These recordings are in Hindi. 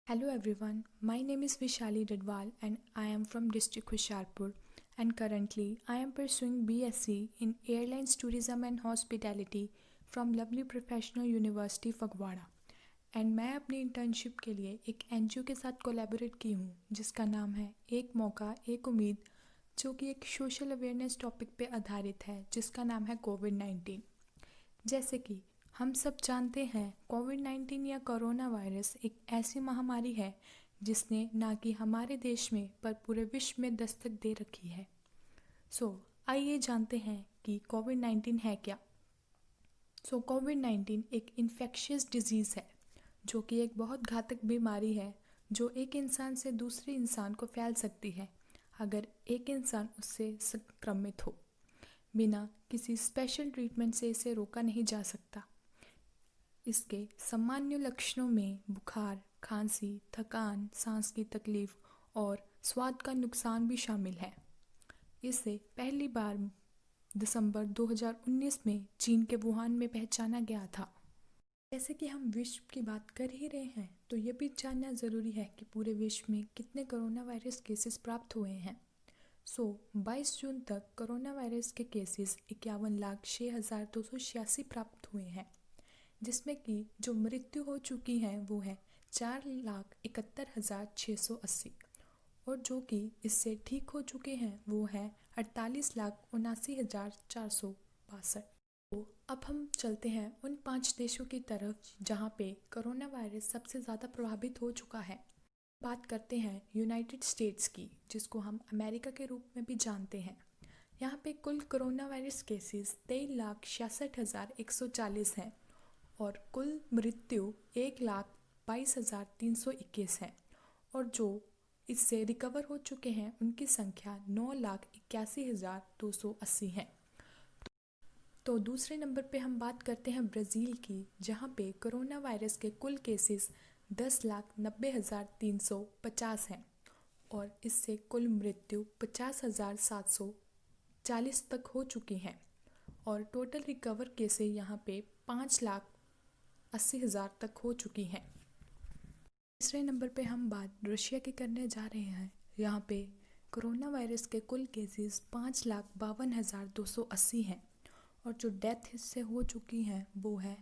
Hello everyone, my name is Vishali Dadwal and I am from district Hoshiarpur and currently I am pursuing BSc in Airlines Tourism and Hospitality from Lovely Professional University Phagwara and मैं अपनी इंटर्नशिप के लिए एक एनजीओ के साथ कोलैबोरेट की हूँ जिसका नाम है एक मौका एक उम्मीद, जो कि एक सोशल अवेयरनेस टॉपिक पे आधारित है जिसका नाम है कोविड-19। जैसे कि हम सब जानते हैं, कोविड-19 या कोरोना वायरस एक ऐसी महामारी है जिसने ना कि हमारे देश में पर पूरे विश्व में दस्तक दे रखी है। आइए जानते हैं कि कोविड-19 है क्या। कोविड-19 एक इन्फेक्शियस डिजीज़ है जो कि एक बहुत घातक बीमारी है जो एक इंसान से दूसरे इंसान को फैल सकती है अगर एक इंसान उससे संक्रमित हो। बिना किसी स्पेशल ट्रीटमेंट से इसे रोका नहीं जा सकता। इसके सामान्य लक्षणों में बुखार, खांसी, थकान, सांस की तकलीफ और स्वाद का नुकसान भी शामिल है। इसे पहली बार दिसंबर 2019 में चीन के वुहान में पहचाना गया था। जैसे कि हम विश्व की बात कर ही रहे हैं तो ये भी जानना ज़रूरी है कि पूरे विश्व में कितने कोरोना वायरस केसेस प्राप्त हुए हैं। 22 जून तक कोरोना वायरस के केसेस 51,06,286 प्राप्त हुए हैं, जिसमें कि जो मृत्यु हो चुकी हैं वो है 4,71,680 और जो कि इससे ठीक हो चुके हैं वो है 48,79,462। तो अब हम चलते हैं उन 5 देशों की तरफ जहाँ पे कोरोना वायरस सबसे ज़्यादा प्रभावित हो चुका है। बात करते हैं यूनाइटेड स्टेट्स की, जिसको हम अमेरिका के रूप में भी जानते हैं। यहाँ पे कुल कोरोना वायरस केसेस 23,66,140 हैं और कुल मृत्यु 1,22,321 है और जो इससे रिकवर हो चुके हैं उनकी संख्या 9,81,280 है। तो दूसरे नंबर पे हम बात करते हैं ब्राज़ील की, जहाँ पे कोरोना वायरस के कुल केसेस 10,90,350 हैं और इससे कुल मृत्यु 50,740 तक हो चुकी हैं और टोटल रिकवर केसेस यहाँ पे 5,80,000 तक हो चुकी हैं। तीसरे नंबर पे हम बात रशिया की करने जा रहे हैं। यहाँ पे कोरोना वायरस के कुल केसेस 5,52,280 हैं और जो डेथ इससे हो चुकी हैं वो है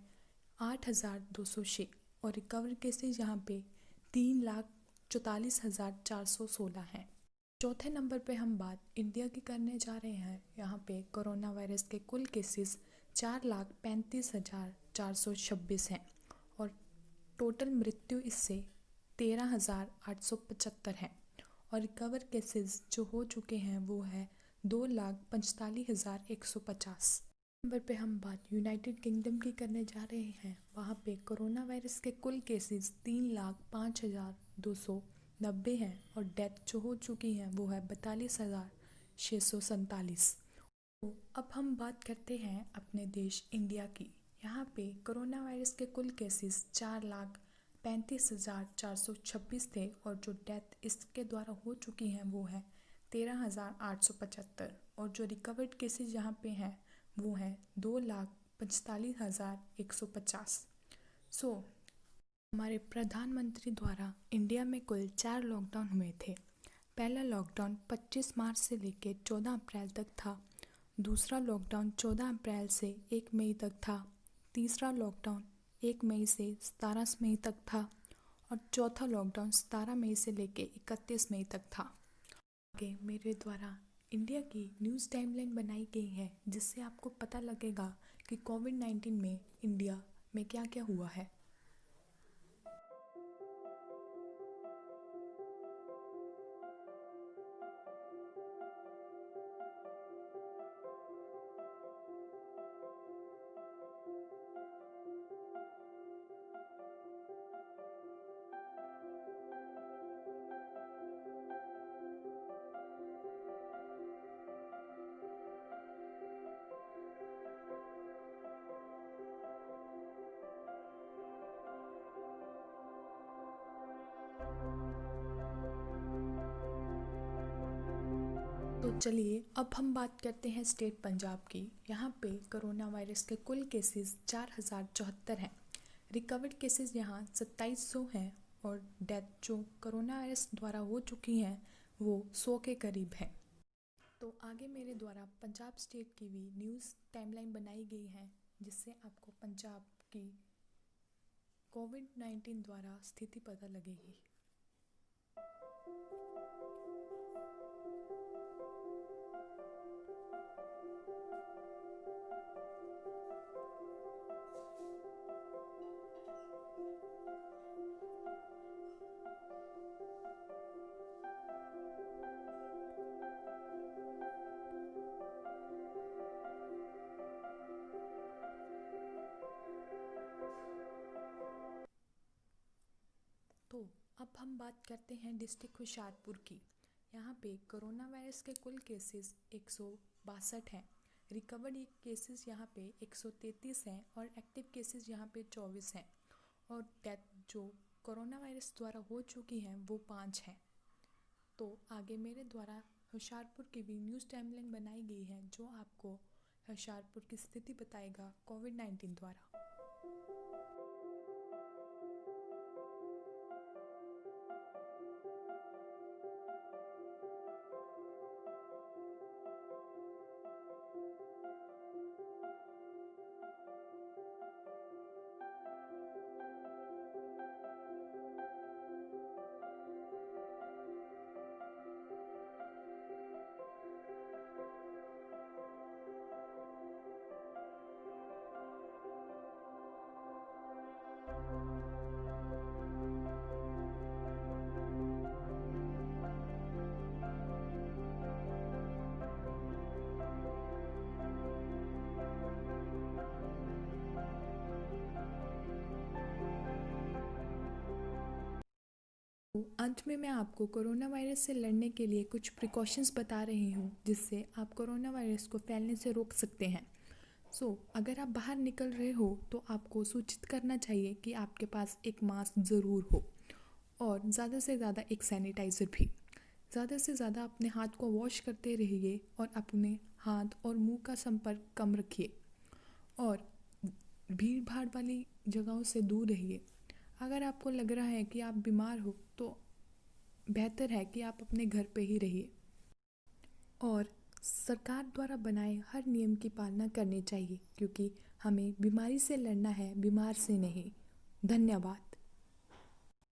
8,206 और रिकवर केसेस यहाँ पे 3,44,416 हैं। चौथे नंबर पे हम बात इंडिया की करने जा रहे हैं। यहाँ पे कोरोना वायरस के कुल केसेस 4,35,426 हैं और टोटल मृत्यु इससे 13,875 हैं और रिकवर केसेस जो हो चुके हैं वो है 2,45,150। नंबर पे हम बात यूनाइटेड किंगडम की करने जा रहे हैं। वहाँ पे कोरोना वायरस के कुल केसेस 3,05,290 हैं और डेथ जो हो चुकी हैं वो है 42,647। तो अब हम बात करते हैं अपने देश इंडिया की। यहाँ पे कोरोना वायरस के कुल केसेस 4,35,426 थे और जो डेथ इसके द्वारा हो चुकी हैं वो है 13,875 और जो रिकवर्ड केसेस यहाँ पे हैं वो है 2,45,150। हमारे प्रधानमंत्री द्वारा इंडिया में कुल 4 लॉकडाउन हुए थे। पहला लॉकडाउन 25 मार्च से लेकर 14 अप्रैल तक था। दूसरा लॉकडाउन 14 अप्रैल से 1 मई तक था। तीसरा लॉकडाउन 1 मई से 17 मई तक था और चौथा लॉकडाउन 17 मई से लेकर 31 मई तक था। आगे मेरे द्वारा इंडिया की न्यूज़ टाइमलाइन बनाई गई है जिससे आपको पता लगेगा कि कोविड-19 में इंडिया में क्या क्या हुआ है। तो चलिए अब हम बात करते हैं स्टेट पंजाब की। यहाँ पे कोरोना वायरस के कुल केसेस 4,074 हैं। रिकवर्ड केसेस यहाँ 2700 हैं और डेथ जो कोरोना वायरस द्वारा हो चुकी हैं वो 100 के करीब है। तो आगे मेरे द्वारा पंजाब स्टेट की भी न्यूज़ टाइमलाइन बनाई गई है, जिससे आपको पंजाब की कोविड-19 द्वारा स्थिति पता लगेगी। तो अब हम बात करते हैं डिस्ट्रिक्ट हुशियारपुर की। यहाँ पे कोरोना वायरस के कुल केसेस 162 हैं। रिकवर्ड केसेस यहाँ पे 133 हैं और एक्टिव केसेस यहाँ पे 24 हैं। और डेथ जो कोरोना वायरस द्वारा हो चुकी हैं वो 5 हैं। तो आगे मेरे द्वारा होशियारपुर की भी न्यूज़ टाइमलाइन बनाई गई है, जो आपको होशियारपुर की स्थिति बताएगा कोविड-19 द्वारा। अंत में मैं आपको कोरोना वायरस से लड़ने के लिए कुछ प्रिकॉशंस बता रही हूँ, जिससे आप कोरोना वायरस को फैलने से रोक सकते हैं। अगर आप बाहर निकल रहे हो तो आपको सूचित करना चाहिए कि आपके पास एक मास्क ज़रूर हो और ज़्यादा से ज़्यादा एक सैनिटाइज़र भी। ज़्यादा से ज़्यादा अपने हाथ को वॉश करते रहिए और अपने हाथ और मुंह का संपर्क कम रखिए और भीड़ भाड़ वाली जगहों से दूर रहिए। अगर आपको लग रहा है कि आप बीमार हो तो बेहतर है कि आप अपने घर पे ही रहिए और सरकार द्वारा बनाए हर नियम की पालना करनी चाहिए, क्योंकि हमें बीमारी से लड़ना है, बीमार से नहीं। धन्यवाद।